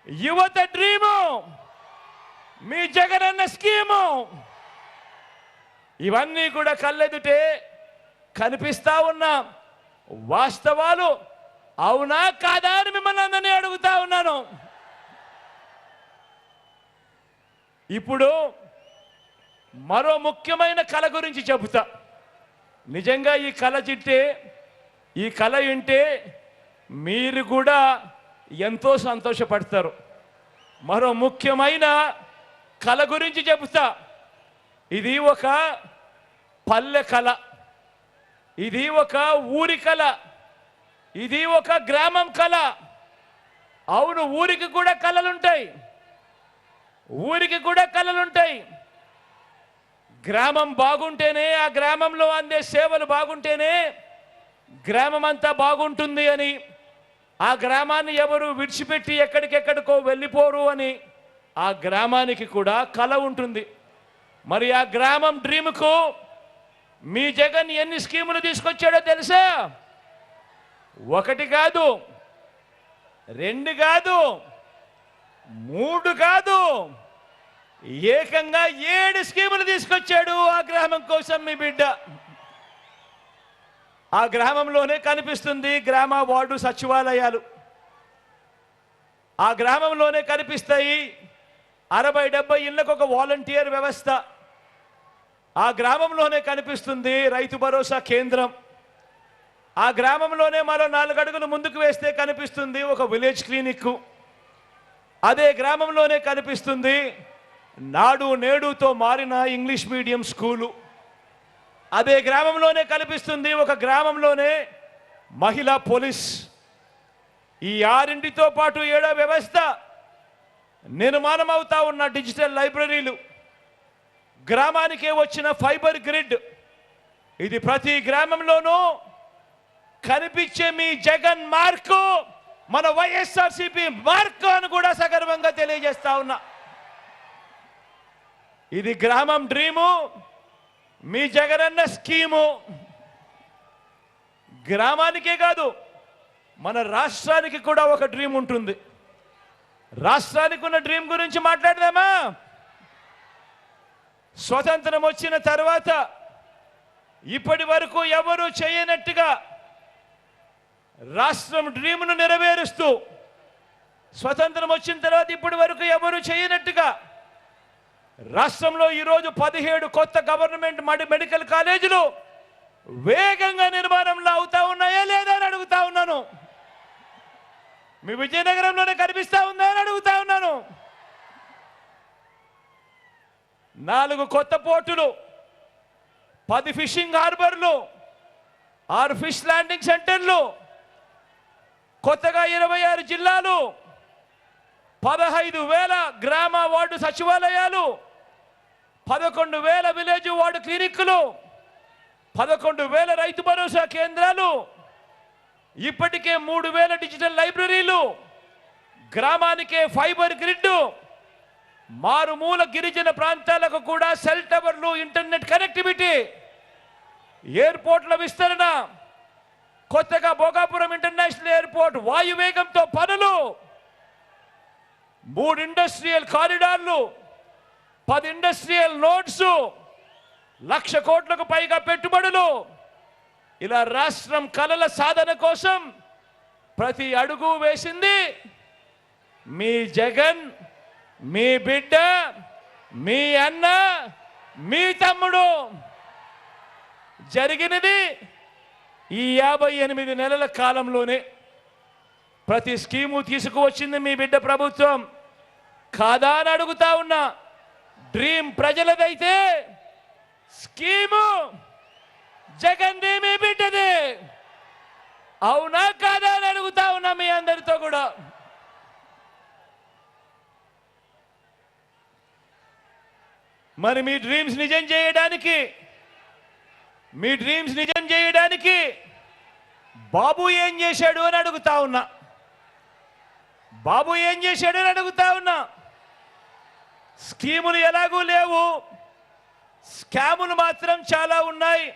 యువత డ్రీము, మీ జగనన్న స్కీము, ఇవన్నీ కూడా కళ్ళెదుటే కనిపిస్తా ఉన్నా వాస్తవాలు అవునా కాదా అని మిమ్మల్ని అందరినీ అడుగుతా ఉన్నాను. ఇప్పుడు మరో ముఖ్యమైన కళ గురించి చెబుతా. నిజంగా ఈ కళ చిట్టే, ఈ కళ వింటే మీరు కూడా ఎంతో సంతోషపడతారు. మరో ముఖ్యమైన కళ గురించి చెబుతా. ఇది ఒక పల్లె కళ, ఇది ఒక ఊరి కళ, ఇది ఒక గ్రామం కళ. అవును, ఊరికి కూడా కళలుంటాయి, ఊరికి కూడా కళలుంటాయి. గ్రామం బాగుంటేనే, ఆ గ్రామంలో అందే సేవలు బాగుంటేనే గ్రామం అంతా బాగుంటుంది అని, ఆ గ్రామాన్ని ఎవరు విడిచిపెట్టి ఎక్కడికెక్కడికో వెళ్ళిపోరు అని ఆ గ్రామానికి కూడా కళ ఉంటుంది. మరి ఆ గ్రామం డ్రీమ్కు మీ జగన్ ఎన్ని స్కీములు తీసుకొచ్చాడో తెలుసా? 1 కాదు, 2 కాదు, 3 కాదు, ఏకంగా 7 స్కీములు తీసుకొచ్చాడు ఆ గ్రామం కోసం మీ బిడ్డ. ఆ గ్రామంలోనే కనిపిస్తుంది గ్రామ వార్డు సచివాలయాలు, ఆ గ్రామంలోనే కనిపిస్తాయి 60-70 ఇళ్లకు ఒక వాలంటీర్ వ్యవస్థ, ఆ గ్రామంలోనే కనిపిస్తుంది రైతు భరోసా కేంద్రం, ఆ గ్రామంలోనే మరో 4 అడుగులు ముందుకు వేస్తే కనిపిస్తుంది ఒక విలేజ్ క్లినిక్, అదే గ్రామంలోనే కనిపిస్తుంది నాడు నేడుతో మారిన ఇంగ్లీష్ మీడియం స్కూలు, అదే గ్రామంలోనే కనిపిస్తుంది ఒక గ్రామంలోనే మహిళా పోలీస్. ఈ 6తో పాటు 7వ వ్యవస్థ నిర్మాణం అవుతా ఉన్న డిజిటల్ లైబ్రరీలు, గ్రామానికే వచ్చిన ఫైబర్ గ్రిడ్. ఇది ప్రతి గ్రామంలోనూ కనిపించే మీ జగన్ మార్కు మన వైఎస్ఆర్సీపీ మార్కు అని కూడా సగర్వంగా తెలియజేస్తా ఉన్నా. ఇది గ్రామం డ్రీము, మీ జగనన్న స్కీము. గ్రామానికే కాదు, మన రాష్ట్రానికి కూడా ఒక డ్రీమ్ ఉంటుంది. రాష్ట్రానికి ఉన్న డ్రీమ్ గురించి మాట్లాడదామా? స్వతంత్రం వచ్చిన తర్వాత ఇప్పటి వరకు ఎవరు చేయనట్టుగా రాష్ట్రం డ్రీమ్ను నెరవేరుస్తూ, స్వతంత్రం వచ్చిన తర్వాత ఇప్పటి వరకు ఎవరు చేయనట్టుగా రాష్ట్రంలో ఈరోజు 17 కొత్త గవర్నమెంట్ మెడికల్ కాలేజీలు వేగంగా నిర్మాణంలో అవుతా ఉన్నాయా లేదా అని అడుగుతా ఉన్నాను. మీ విజయనగరంలోనే కనిపిస్తా ఉందా అని అడుగుతా ఉన్నాను. 4 కొత్త పోర్టులు, 10 ఫిషింగ్ హార్బర్లు, 6 ఫిష్ ల్యాండింగ్ సెంటర్లు, కొత్తగా 26 జిల్లాలు, 15,000 గ్రామ వార్డు సచివాలయాలు, 11,000 విలేజ్ వార్డు క్లినిక్లు, 11,000 రైతు భరోసా కేంద్రాలు, ఇప్పటికే 3,000 డిజిటల్ లైబ్రరీలు, గ్రామానికే ఫైబర్ గ్రిడ్, మారుమూల గిరిజన ప్రాంతాలకు కూడా సెల్ టవర్లు, ఇంటర్నెట్ కనెక్టివిటీ, ఎయిర్పోర్ట్ల విస్తరణ, కొత్తగా భోగాపురం ఇంటర్నేషనల్ ఎయిర్పోర్ట్ వాయువేగంతో పనులు, 3 ఇండస్ట్రియల్ కారిడార్లు, 10 ఇండస్ట్రియల్ నోడ్స్, 1,00,000 కోట్లకు పైగా పెట్టుబడులు. ఇలా రాష్ట్రం కలల సాధన కోసం ప్రతి అడుగు వేసింది మీ జగన్, మీ బిడ్డ, మీ అన్న, మీ తమ్ముడు. జరిగినది ఈ 58 నెలల కాలంలోనే. ప్రతి స్కీము తీసుకువచ్చింది మీ బిడ్డ ప్రభుత్వం కాదా అని అడుగుతా ఉన్నా. డ్రీమ్ ప్రజలదైతే స్కీము జగన్ది, మీ బిడ్డది. అవునా కాదా అని అడుగుతా ఉన్నా మీ అందరితో కూడా. మరి మీ డ్రీమ్స్ నిజం చేయడానికి బాబు ఏం చేశాడు అని అడుగుతా ఉన్నా. బాబు ఏం చేశాడు అని అడుగుతా ఉన్నా. స్కీములు ఎలాగూ లేవు, స్కాములు మాత్రం చాలా ఉన్నాయి.